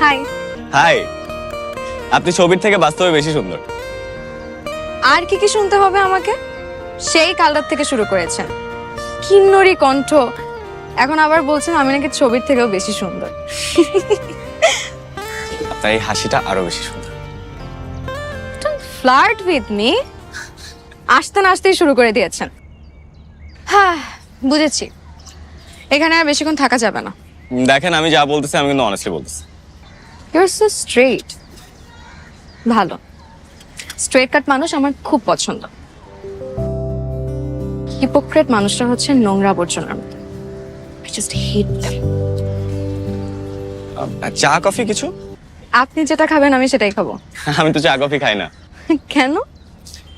High. High, আপনি ছবির থেকে বাস্তবে বেশি সুন্দর। আর কি কি শুনতে হবে আমাকে? সেই কালটার থেকে শুরু করেছেন, কিন্নরি কণ্ঠ, এখন আবার বলছেন আমি নাকি ছবির থেকেও বেশি সুন্দর। আপনার এই হাসিটা আরো বেশি সুন্দর। Flirt with me? আসতে না আসতেই শুরু করে দিয়েছেন। হ্যাঁ, বুঝেছি, এখানে আর বেশিক্ষণ থাকা যাবে না। দেখেন, আমি যা বলতেছি আমি কিন্তু অনেস্টলি বলতেছি। Your so straight. ভালো, স্ট্রেট কাট মানুষ আমার খুব পছন্দ। হিপোক্রেট মানুষটা হচ্ছে নোংরা আবর্জনার মতো। I just hate them. চা কফি কিছু? আপনি যেটা খাবেন আমি সেটাই খাবো। আমি তো চা কফি খাই না। কেন?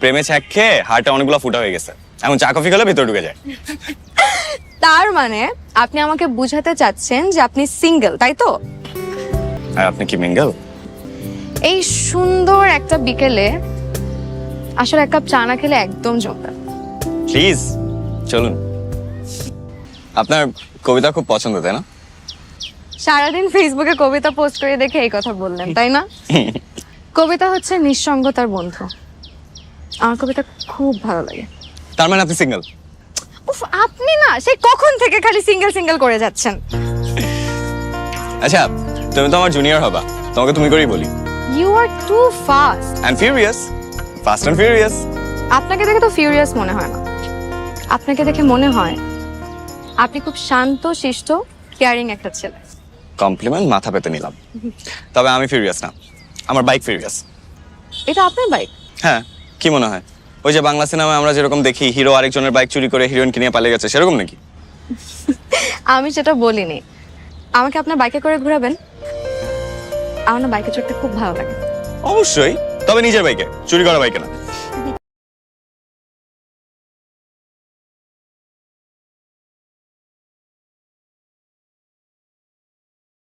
প্রেমে ছ্যাক খেয়ে হার্টে অনেকগুলো ফুটা হয়ে গেছে, এখন চা কফি খেলে ভেতরে ঢুকে যায়। তার মানে আপনি আমাকে বুঝাতে চাচ্ছেন যে আপনি সিঙ্গেল, তাই তো? আর আপনি কি মিঙ্গেল? এই সুন্দর একটা বিকেলে আসলে এক কাপ চা না খেলে একদম জমবে না। প্লিজ চলুন। আপনার কবিতা খুব পছন্দ, তাই না? সারাদিন ফেসবুকে কবিতা পোস্ট করে দেখে এই কথা বললেন, তাই না? কবিতা হচ্ছে নিঃসঙ্গতার বন্ধু। আমার কবিতা খুব ভালো লাগে। তার মানে আপনি সিঙ্গেল? উফ, আপনি না সেই কখন থেকে খালি সিঙ্গেল সিঙ্গেল করে যাচ্ছেন। আচ্ছা, তুমি তো আমার জুনিয়র হবা, তোমাকে তুমি করেই বলি। You are too Fast. And Furious, Fast and Furious. আপনাকে দেখে তো ফিউরিয়াস মনে হয় না, আপনাকে দেখে মনে হয় আপনি খুব শান্ত শিষ্ট কেয়ারিং একটা ছেলে। কমপ্লিমেন্ট মাথা পেতে নিলাম, তবে আমি ফিউরিয়াস না, আমার বাইক ফিউরিয়াস। এটা আপনার বাইক? হ্যাঁ, কি মনে হয় ওই যে বাংলা সিনেমায় আমরা যেরকম দেখি হিরো আরেকজনের বাইক চুরি করে হিরোইনকে নিয়ে পালিয়ে গেছে, সেরকম নাকি? আমি সেটা বলিনি। আমাকে আপনার বাইকে করে ঘোরাবেন? আমার না বাইকে চড়তে খুব ভালো লাগে। অবশ্যই, তবে নিজের বাইকে, চুরি করা বাইকে না।